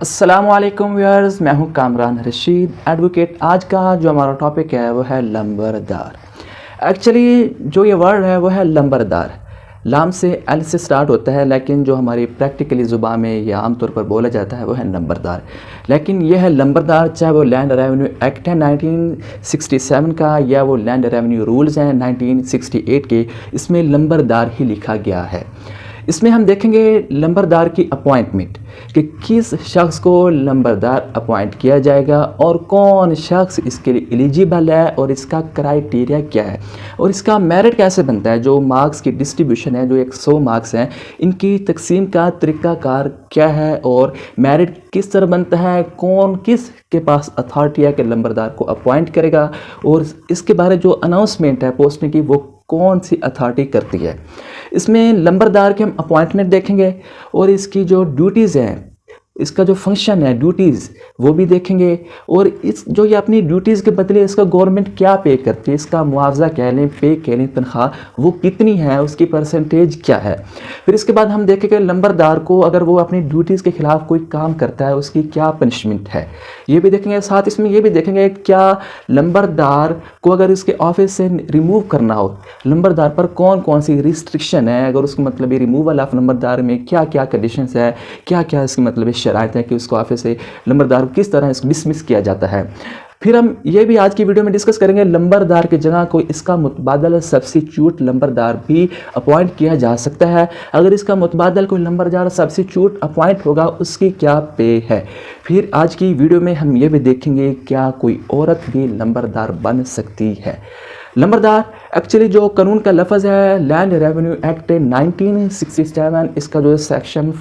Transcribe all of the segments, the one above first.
अस्सलामुअलैकुम व्यूअर्स, मैं हूं कामरान रशीद एडवोकेट। आज का जो हमारा टॉपिक है वो है लंबरदार। एक्चुअली जो ये वर्ड है वो है लंबरदार। लाम से एल से स्टार्ट होता है, लेकिन जो हमारी प्रैक्टिकली ज़ुबान में या आमतौर पर बोला जाता है वो है नंबरदार। लेकिन यह है लंबरदार, चाहे वो लैंड रेवेन्यू एक्ट है 1967 का या वो लैंड रेवेन्यू रूल्स हैं 1968 के, इसमें लंबरदार ही लिखा गया है। इसमें हम देखेंगे लंबरदार की अपॉइंटमेंट कि किस शख्स को लंबरदार अपॉइंट किया जाएगा और कौन शख्स इसके लिए एलिजिबल है और इसका क्राइटेरिया क्या है और इसका मेरिट कैसे बनता है। जो मार्क्स की डिस्ट्रीब्यूशन है, जो 100 मार्क्स हैं, इनकी तकसीम का तरीक़ाकार क्या है और मेरिट किस तरह बनता है, कौन किस के पास अथॉरिटी है कि लंबरदार को अपॉइंट करेगा और इसके बारे जो अनाउंसमेंट है पोस्टिंग की वो कौन सी अथॉरिटी करती है। इसमें लंबरदार के हम अपॉइंटमेंट देखेंगे और इसकी जो ड्यूटीज़ हैं, इसका जो फंक्शन है, ड्यूटीज़, वो भी देखेंगे और इस जो ये अपनी ड्यूटीज़ के बदले इसका गवर्नमेंट क्या पे करती है, इसका मुआवजा कह लें, पे कह लें, तनख्वाह वो कितनी है, उसकी परसेंटेज क्या है। फिर इसके बाद हम देखेंगे लंबरदार को अगर वो अपनी ड्यूटीज़ के ख़िलाफ़ कोई काम करता है उसकी क्या पनिशमेंट है, ये भी देखेंगे। साथ इसमें ये भी देखेंगे क्या लंबरदार को अगर इसके ऑफिस से रिमूव करना हो, लंबरदार पर कौन कौन सी रिस्ट्रिक्शन है, अगर उसको मतलब रिमूवल ऑफ लंबरदार में क्या क्या कंडीशंस है, क्या क्या इसकी मतलब शराइत है कि उसको ऑफिस से लंबरदार को किस तरह इसको डिसमिस किया जाता है। फिर हम ये भी आज की वीडियो में डिस्कस करेंगे लंबरदार की जगह कोई इसका मुतबादल सब्स्टिट्यूट लंबरदार भी अपॉइंट किया जा सकता है। अगर इसका मुतबादल कोई लंबरदार सब्स्टिट्यूट अपॉइंट होगा उसकी क्या पे है। फिर आज की वीडियो में हम ये भी देखेंगे क्या कोई औरत भी लंबरदार बन सकती है। लंबरदार एक्चुअली जो कानून का लफ्ज़ है लैंड रेवेन्यू एक्ट 1967, इसका जो सेक्शन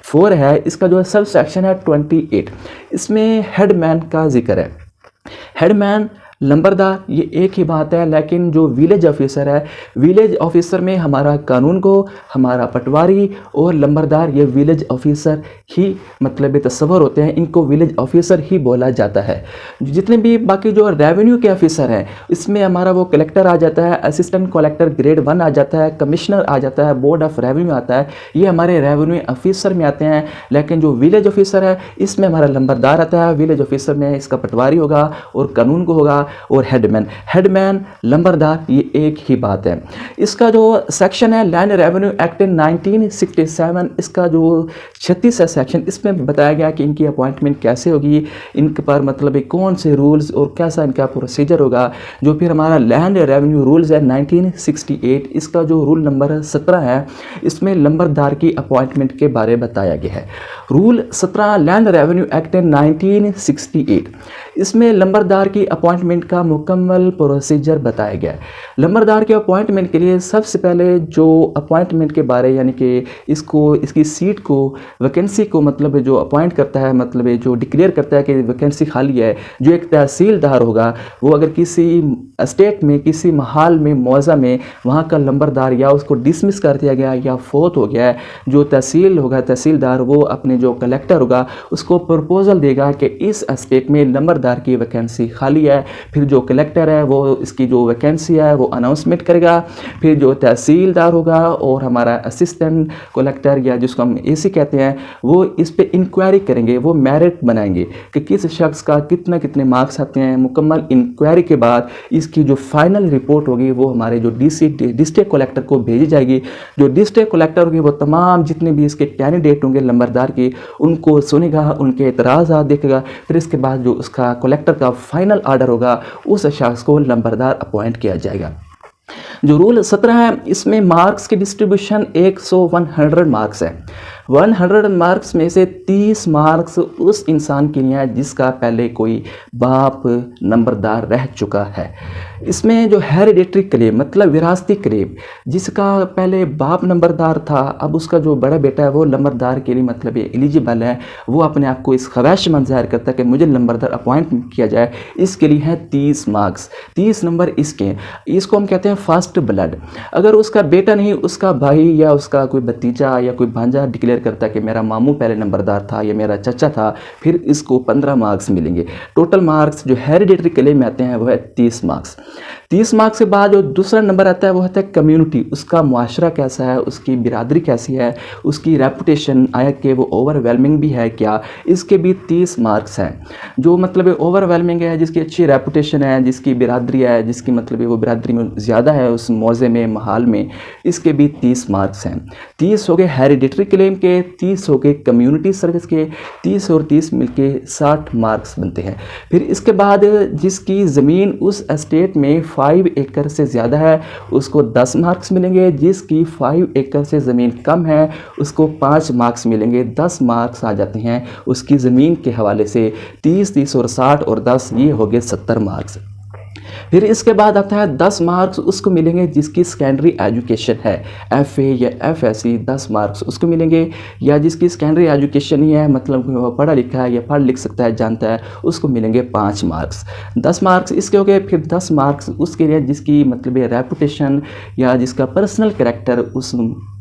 4 है, इसका जो सब सेक्शन है 28, इसमें हेडमैन का जिक्र है। हेडमैन लंबरदार ये एक ही बात है, लेकिन जो विलेज ऑफिसर है, विलेज ऑफिसर में हमारा कानून को हमारा पटवारी और लंबरदार ये विलेज ऑफिसर ही मतलब तस्वर होते हैं, इनको विलेज ऑफिसर ही बोला जाता है। जितने भी बाकी जो रेवेन्यू के ऑफिसर हैं इसमें हमारा वो कलेक्टर आ जाता है, असिस्टेंट कलेक्टर ग्रेड 1 आ जाता है, कमिश्नर आ जाता है, बोर्ड ऑफ रेवेन्यू आता है, ये हमारे रेवेन्यू ऑफिसर में आते हैं। लेकिन जो विलेज ऑफिसर है इसमें हमारा लंबरदार आता है, विलेज ऑफिसर में इसका पटवारी होगा और कानून को होगा और हेडमैन लंबरदार ये एक ही बात है। इसका जो सेक्शन है लैंड रेवेन्यू एक्ट 1967, इसका जो 36 है सेक्शन, इसमें बताया गया कि इनकी अपॉइंटमेंट कैसे होगी, इनके पर मतलब कौन से रूल्स और कैसा इनका प्रोसीजर होगा। जो फिर हमारा लैंड रेवेन्यू रूल्स है 1968, इसका जो रूल नंबर 17 है, इसमें लंबरदार की अपॉइंटमेंट के बारे में बताया गया है। रूल 17 लैंड रेवेन्यू एक्ट 1968, इसमें लंबरदार की अपॉइंटमेंट का मुकम्मल प्रोसीजर बताया गया है। लंबरदार के अपॉइंटमेंट के लिए सबसे पहले जो अपॉइंटमेंट के बारे यानी कि इसकी सीट को, वैकेंसी को मतलब जो अपॉइंट करता है, मतलब जो डिक्लेयर करता है कि वैकेंसी खाली है, जो एक तहसीलदार होगा, वो अगर किसी स्टेट में किसी महाल में मौज़ा में वहाँ का लंबरदार या उसको डिसमिस कर दिया गया या फोत हो गया है, जो तहसील होगा तहसीलदार वो अपने जो कलेक्टर होगा उसको प्रपोजल देगा कि इस स्टेट में लंबरदार की वैकेंसी खाली है। फिर जो कलेक्टर है वो इसकी जो वैकेंसी है वो अनाउंसमेंट करेगा। फिर जो तहसीलदार होगा और हमारा असिस्टेंट कलेक्टर या जिसको हम एसी कहते हैं वो इस पे इंक्वायरी करेंगे, वो मेरिट बनाएंगे कि किस शख्स का कितने मार्क्स आते हैं। मुकम्मल इंक्वायरी के बाद इसकी जो फाइनल रिपोर्ट होगी वो हमारे जो डिस्ट्रिक्ट कलेक्टर को भेजी जाएगी। जो डिस्ट्रिक्ट कलेक्टर होगी वो तमाम जितने भी इसके कैंडिडेट होंगे लंबरदार की उनको सुनेगा, उनके एतराज़ात देखेगा। फिर इसके बाद जो उसका कलेक्टर का फाइनल ऑर्डर होगा उस शख्स को लंबरदार अपॉइंट किया जाएगा। जो रूल 17 है इसमें मार्क्स की डिस्ट्रीब्यूशन 100 मार्क्स है। 100 मार्क्स में से 30 मार्क्स उस इंसान के लिए है जिसका पहले कोई बाप नंबरदार रह चुका है। इसमें जो हेरिडेटरी क्लेम मतलब विरासती क्लेम, जिसका पहले बाप नंबरदार था, अब उसका जो बड़ा बेटा है वो नंबरदार के लिए मतलब एलिजिबल है, वो अपने आप को इस ख्वाहिशमंद ज़ाहिर करता है कि मुझे नंबरदार अपॉइंट किया जाए, इसके लिए है 30 मार्क्स। 30 नंबर इसको हम कहते हैं फर्स्ट ब्लड। अगर उसका बेटा नहीं, उसका भाई या उसका कोई भतीजा या कोई भांजा डिक्लेयर करता है कि मेरा मामू पहले नंबरदार था या मेरा चाचा था, फिर इसको 15 मार्क्स मिलेंगे। टोटल मार्क्स जो हेरिडेटरी क्लेम में आते हैं वो है 30 मार्क्स। 30 मार्क्स के बाद जो दूसरा नंबर आता है वो होता है कम्युनिटी, उसका मुआशरा कैसा है, उसकी बिरादरी कैसी है, उसकी रेपुटेशन आया कि वो ओवरवेलमिंग भी है क्या, इसके भी 30 मार्क्स हैं। जो मतलब ओवरवेलमिंग है, जिसकी अच्छी रेपुटेशन है, जिसकी बिरादरी है, जिसकी मतलब वो बिरादरी में ज़्यादा है उस मौज़े में महाल में, इसके भी 30 मार्क्स हैं। 30 हो गए हेरिडिटरी क्लेम के, 30 हो गए कम्युनिटी सर्विस के, 30 और 30 मिलके 60 मार्क्स बनते हैं। फिर इसके बाद जिसकी ज़मीन उस एस्टेट में 5 एकड़ से ज़्यादा है उसको 10 मार्क्स मिलेंगे, जिसकी 5 एकड़ से ज़मीन कम है उसको 5 मार्क्स मिलेंगे। 10 मार्क्स आ जाते हैं उसकी ज़मीन के हवाले से। 30, 30 और 60 और 10 ये हो गए 70 मार्क्स। फिर इसके बाद आता है 10 मार्क्स उसको मिलेंगे जिसकी सेकेंडरी एजुकेशन है, FA या FSC, 10 मार्क्स उसको मिलेंगे। या जिसकी सेकेंडरी एजुकेशन ही है, मतलब वो पढ़ा लिखा है या पढ़ लिख सकता है, जानता है, उसको मिलेंगे 5 मार्क्स। 10 मार्क्स इसके हो गए। फिर 10 मार्क्स उसके लिए जिसकी मतलब रेपुटेशन या जिसका पर्सनल कैरेक्टर उस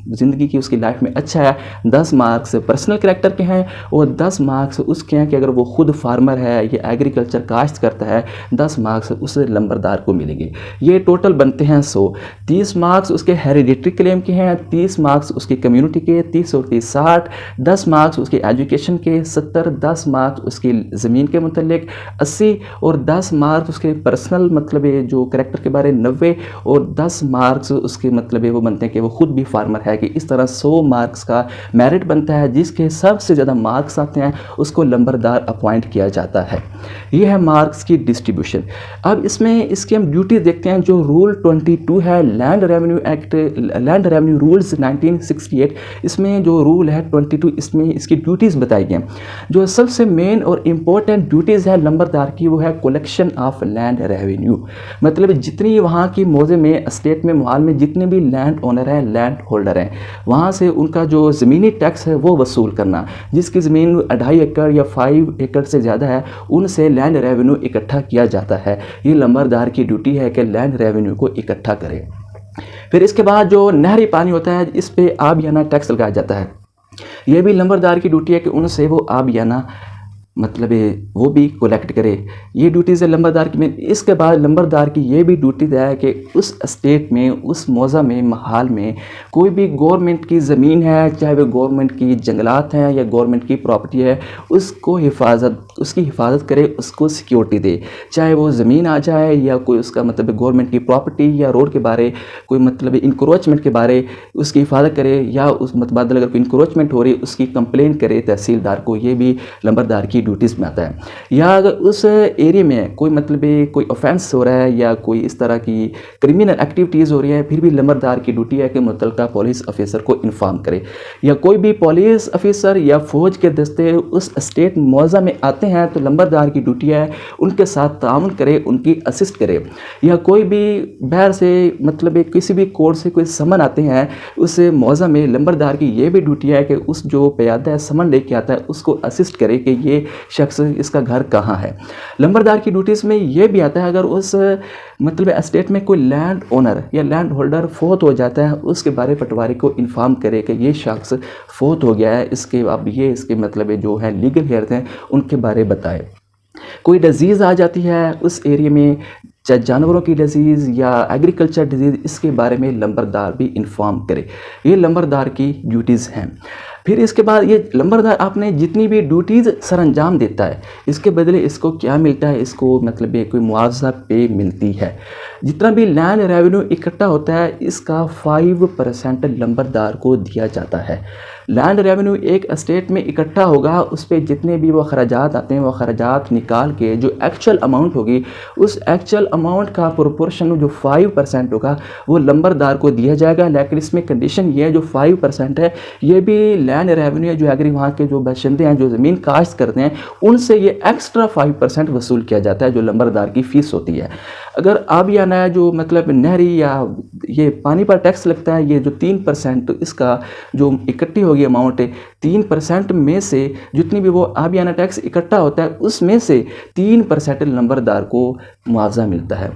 ज़िंदगी की उसकी लाइफ में अच्छा है, 10 मार्क्स पर्सनल कैरेक्टर के हैं। और 10 मार्क्स उसके हैं कि अगर वो खुद फार्मर है या एग्रीकल्चर काश्त करता है, 10 मार्क्स उस लंबरदार को मिलेंगे। ये टोटल बनते हैं 100। 30 मार्क्स उसके हेरिडिटरी क्लेम के हैं, 30 मार्क्स उसकी कम्युनिटी के, 30 और 30 60, 10 मार्क्स उसकी एजुकेशन के 70, 10 मार्क्स उसकी ज़मीन के मुतल्लिक 80 और 10 मार्क्स उसके पर्सनल मतलब जो कैरेक्टर के बारे 90 और 10 मार्क्स उसके मतलब वो बनते हैं कि वो खुद भी फार्मर है। कि इस तरह 100 मार्क्स का मेरिट बनता है। जिसके सबसे ज़्यादा मार्क्स आते हैं उसको लंबरदार अपॉइंट किया जाता है। ये है मार्क्स की डिस्ट्रीब्यूशन। अब इसमें इसकी हम ड्यूटी देखते हैं। जो रूल 22 है land revenue act, land revenue rules 1968, इसमें जो रूल है 22, इसमें इसकी ड्यूटीज़ बताई गई हैं। जो सबसे मेन और इम्पोर्टेंट ड्यूटीज़ है लंबरदार की वो है कलेक्शन ऑफ लैंड रेवेन्यू। मतलब जितनी वहाँ की मौजे में, स्टेट में, मोहाल में जितने भी लैंड ओनर हैं, लैंड होल्डर हैं, वहाँ से उनका जो ज़मीनी टैक्स है वो वसूल करना। जिसकी ज़मीन 2.5 एकड़ या 5 एकड़ से ज़्यादा है उनसे लैंड रेवेन्यू इकट्ठा किया जाता है। ये लंबरदार की ड्यूटी है कि लैंड रेवेन्यू को इकट्ठा करे। फिर इसके बाद जो नहरी पानी होता है इस पर आबियाना टैक्स लगाया जाता है। ये भी लंबरदार की ड्यूटी है कि उनसे वो आबियाना मतलब वो भी कलेक्ट करे। ये ड्यूटीज़ है लंबरदार की। इसके बाद लंबरदार की ये भी ड्यूटी है कि उस स्टेट में, उस मौज़ा में, महाल में कोई भी गवर्नमेंट की ज़मीन है, चाहे वो गवर्नमेंट की जंगलात हैं या गवर्नमेंट की प्रॉपर्टी है, उसको उसकी हिफाजत करे, उसको सिक्योरिटी दे। चाहे वो ज़मीन आ जाए या कोई उसका मतलब गवर्नमेंट की प्रॉपर्टी या रोड के बारे कोई मतलब इंक्रोचमेंट के बारे उसकी हिफाजत करे, या उस मतबादल अगर कोई इंक्रोचमेंट हो रही है उसकी कंप्लेंट करे तहसीलदार को। ये भी लंबरदार की ड्यूटीज़ में आता है। या अगर उस एरिया में कोई मतलब कोई ऑफेंस हो रहा है या कोई इस तरह की क्रिमिनल एक्टिविटीज़ हो रही है, फिर भी लंबरदार की ड्यूटी है कि मुतल्लिका पुलिस ऑफिसर को इन्फॉर्म करे। या कोई भी पुलिस ऑफिसर या फौज के दस्ते उस स्टेट मौज़ा में आते हैं तो लंबरदार की ड्यूटी है उनके साथ ताउन करे, उनकी असिस्ट करे। या कोई भी बाहर से मतलब किसी भी कोर्ट से कोई समन आते हैं उस मौज़ा में, लंबरदार की ये भी ड्यूटी है कि उस जो प्यादा है समन लेके आता है उसको असिस्ट करे कि ये शख्स इसका घर कहाँ है। लंबरदार की ड्यूटीज़ में ये भी आता है अगर उस मतलब एस्टेट में कोई लैंड ओनर या लैंड होल्डर फोत हो जाता है उसके बारे पटवारी को इन्फॉर्म करे कि ये शख्स फोत हो गया है, इसके अब ये इसके मतलब जो है लीगल हेयर हैं उनके बारे बताए। कोई डिजीज़ आ जाती है उस एरिया में, चाहे जानवरों की डिजीज़ या एग्रीकल्चर डिजीज़, इसके बारे में लंबरदार भी इन्फॉर्म करे। ये लंबरदार की ड्यूटीज़ हैं। फिर इसके बाद ये लंबरदार आपने जितनी भी ड्यूटीज़ सर अंजाम देता है इसके बदले इसको क्या मिलता है, इसको मतलब कोई मुआवजा पे मिलती है। जितना भी लैंड रेवेन्यू इकट्ठा होता है इसका 5% लंबरदार को दिया जाता है। लैंड रेवेन्यू एक स्टेट में इकट्ठा होगा, उस पर जितने भी वो खर्चात आते हैं वो खर्चात निकाल के जो एक्चुअल अमाउंट होगी उस एक्चुअल अमाउंट का प्रोपोर्शन जो 5% होगा वो लंबरदार को दिया जाएगा। लेकिन इसमें कंडीशन ये है जो 5% है ये भी लैंड रेवेन्यू जो एग्री वहाँ के जो बाशिंदे हैं जो ज़मीन काश्त करते हैं उनसे ये एक्स्ट्रा 5% वसूल किया जाता है जो लंबरदार की फ़ीस होती है। अगर आबियाना है जो मतलब नहरी या ये पानी पर टैक्स लगता है, ये जो 3% इसका जो इकट्ठी होगी अमाउंट है 3% में से जितनी भी वो आबियाना टैक्स इकट्ठा होता है उसमें से 3% लंबरदार को मुआवजा मिलता है।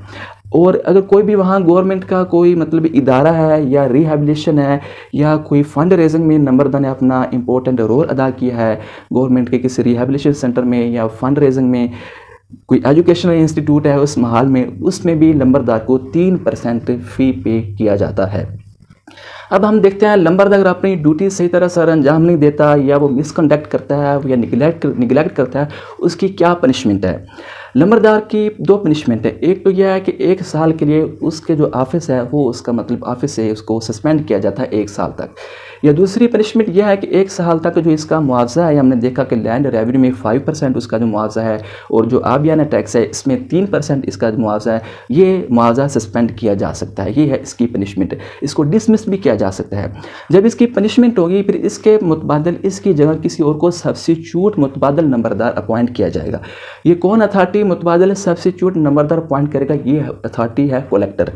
और अगर कोई भी वहाँ गवर्नमेंट का कोई मतलब इदारा है या रिहेबिलिटेशन है या कोई फंड रेजिंग में नंबरदार ने अपना इम्पोर्टेंट रोल अदा किया है गवर्नमेंट के किसी रिहेबिलिटेशन सेंटर में या फंड रेजिंग में, कोई एजुकेशनल इंस्टीट्यूट है उस महल में, उसमें भी लंबरदार को 3% फ़ी पे किया जाता है। अब हम देखते हैं लंबरदार अगर अपनी ड्यूटी सही तरह सर अंजाम नहीं देता या वो मिसकंडक्ट करता है या निगलेक्ट करता है, उसकी क्या पनिशमेंट है। लंबरदार की 2 पनिशमेंट है। एक तो यह है कि 1 साल के लिए उसके जो ऑफिस है वो उसका मतलब ऑफिस से उसको सस्पेंड किया जाता है 1 साल तक। या दूसरी पनिशमेंट यह है कि 1 साल तक जो इसका मुआवजा है, हमने देखा कि लैंड रेवेन्यू में 5% उसका जो मुआवजा है और जो आबियाना टैक्स है इसमें 3% इसका मुआवजा है, ये मुआवजा सस्पेंड किया जा सकता है। ये है इसकी पनिशमेंट। इसको डिसमिस भी किया जा सकता है। जब इसकी पनिशमेंट होगी फिर इसके मुतबादल इसकी जगह किसी और को सब्स्टिट्यूट मुतबादल नंबरदार अपॉइंट किया जाएगा। ये कौन अथॉरिटी मुतबादल सब्स्टिट्यूट नंबरदार अपॉइंट करेगा? ये अथॉरिटी है कलेक्टर।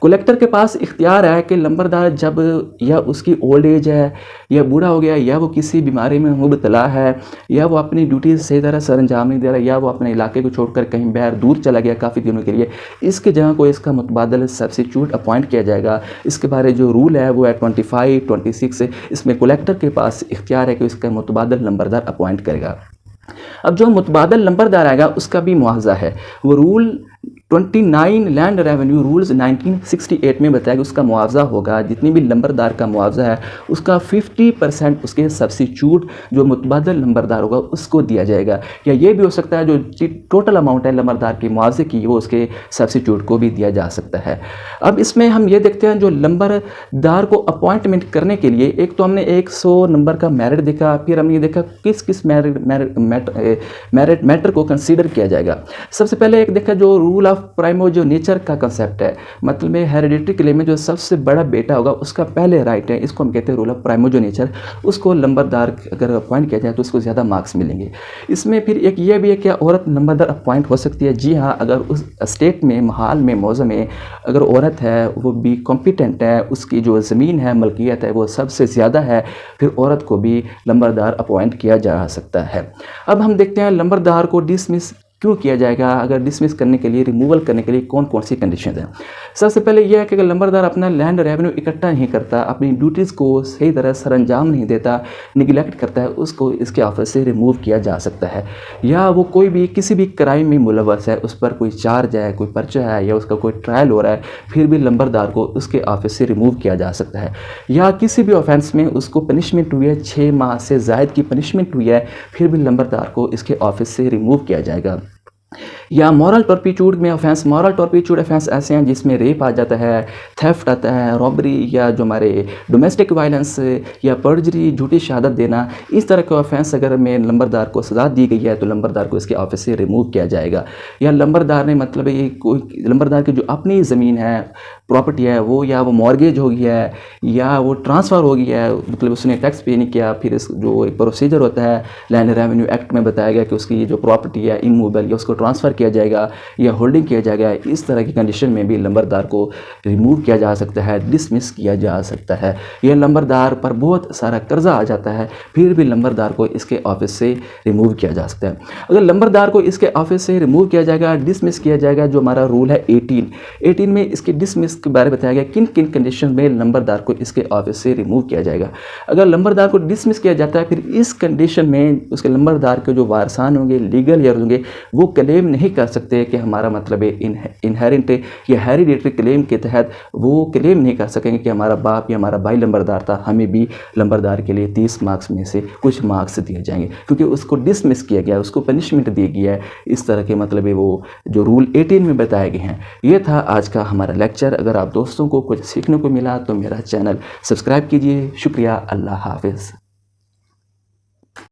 कलेक्टर के पास इख्तियार है कि नंबरदार जब या उसकी ओल्ड एज है या बूढ़ा हो गया या वो किसी बीमारी में मुबतला है या वो अपनी ड्यूटी सही तरह सर अंजाम नहीं दे रहा या वो अपने इलाके को छोड़कर कहीं बाहर दूर चला गया काफ़ी दिनों के लिए, इसके जगह को इसका मुतबादल सब्स्टिट्यूट अपॉइंट किया जाएगा। इसके बारे जो रूल है वो है 25, 26। इसमें कलेक्टर के पास इख्तियार है कि इसका मुतबादल नंबरदार अपॉइंट करेगा। अब जो मुतबादल नंबरदार आएगा उसका भी मुआवजा है। वो रूल 29 लैंड रेवेन्यू रूल्स 1968 में बताया कि उसका मुआवजा होगा, जितनी भी नंबरदार का मुआवजा है उसका 50% उसके सब्स्टिट्यूट जो मुतबादल नंबरदार होगा उसको दिया जाएगा। या ये भी हो सकता है जो टोटल अमाउंट है नंबरदार के मुआवजे की वो उसके सब्स्टिट्यूट को भी दिया जा सकता है। अब इसमें हम ये देखते हैं जो नंबरदार को अपॉइंटमेंट करने के लिए, एक तो हमने 100 नंबर का मेरिट देखा, फिर हमने ये देखा किस किस मेरिट मैटर को कंसीडर किया जाएगा। सबसे पहले एक देखा जो रूल ऑफ प्राइमोजेनेचर का कंसेप्ट है, मतलब में हेरिडिटरी क्लेम में जो सबसे बड़ा बेटा होगा उसका पहले राइट है, इसको हम कहते हैं रूल ऑफ प्राइमोजेनेचर। उसको नंबरदार अगर अपॉइंट किया जाए तो उसको ज़्यादा मार्क्स मिलेंगे। इसमें फिर एक ये भी है कि औरत नंबरदार अपॉइंट हो सकती है। जी हाँ, अगर उस स्टेट में महाल में मौज़े में अगर औरत है वो भी कॉम्पिटेंट है, उसकी जो ज़मीन है मलकियत है वो सबसे ज़्यादा है, फिर औरत को भी नंबरदार अपॉइंट किया जा सकता है। अब हम देखते हैं नंबरदार को डिसमिस क्यों किया जाएगा, अगर डिसमिस करने के लिए, रिमूवल करने के लिए कौन कौन सी कंडीशन है। सबसे पहले यह है कि अगर नंबरदार अपना लैंड रेवेन्यू इकट्ठा नहीं करता, अपनी ड्यूटीज़ को सही तरह सर अंजाम नहीं देता, निगलेक्ट करता है, उसको इसके ऑफिस से रिमूव किया जा सकता है। या वो कोई भी किसी भी क्राइम में मुलव्वस है, उस पर कोई चार्ज है, कोई पर्चा है या उसका कोई ट्रायल हो रहा है, फिर भी नंबरदार को उसके ऑफिस से रिमूव किया जा सकता है। या किसी भी ऑफेंस में उसको पनिशमेंट हुई है, 6 माह से ज़ायद की पनिशमेंट हुई है, फिर भी नंबरदार को इसके ऑफिस से रिमूव किया जाएगा। या मॉरल टॉर्पिट्यूड में ऑफेंस, मॉरल टॉर्पिट्यूड ऑफेंस ऐसे हैं जिसमें रेप आ जाता है, थेफ्ट आता है, रॉबरी या जो हमारे डोमेस्टिक वायलेंस या पर्जरी, झूठी शहादत देना, इस तरह के ऑफेंस अगर में नंबरदार को सज़ा दी गई है तो नंबरदार को इसके ऑफिस से रिमूव किया जाएगा। या नंबरदार ने मतलब ये कोई नंबरदार की जो अपनी ज़मीन है, प्रॉपर्टी है, वो या वो मॉर्गेज हो गई है या वो ट्रांसफ़र हो गई है, मतलब उसने टैक्स पे नहीं किया, फिर इस जो एक प्रोसीजर होता है लैंड रेवेन्यू एक्ट में बताया गया कि उसकी जो प्रॉपर्टी है इमूवेबल या उसको ट्रांसफ़र किया जाएगा या होल्डिंग किया जाएगा, इस तरह की कंडीशन में भी नंबरदार को रिमूव किया जा सकता है, डिसमिस किया जा सकता है। यह नंबरदार पर बहुत सारा कर्जा आ जाता है, फिर भी नंबरदार को इसके ऑफिस से रिमूव किया जा सकता है। अगर नंबरदार को इसके ऑफिस से रिमूव किया जाएगा, डिसमिस किया जाएगा, जो हमारा रूल है 18 में इसके डिसमिस के बारे में बताया गया किन किन कंडीशन में नंबरदार को इसके ऑफिस से रिमूव किया जाएगा। अगर नंबरदार को डिसमिस किया जाता है, फिर इस कंडीशन में उसके नंबरदार के जो वारसान होंगे, लीगल ईयर होंगे, वो क्लेम नहीं कर सकते कि हमारा मतलब इनहेरेंट या हेरिडेटरी क्लेम के तहत वो क्लेम नहीं कर सकेंगे कि हमारा बाप या हमारा भाई नंबरदार था, हमें भी नंबरदार के लिए 30 मार्क्स में से कुछ मार्क्स दिए जाएंगे, क्योंकि उसको डिसमिस किया गया, उसको पनिशमेंट दी गई है। इस तरह के मतलब वो जो रूल 18 में बताए गए हैं। ये था आज का हमारा लेक्चर। अगर आप दोस्तों को कुछ सीखने को मिला तो मेरा चैनल सब्सक्राइब कीजिए। शुक्रिया। अल्लाह हाफिज़।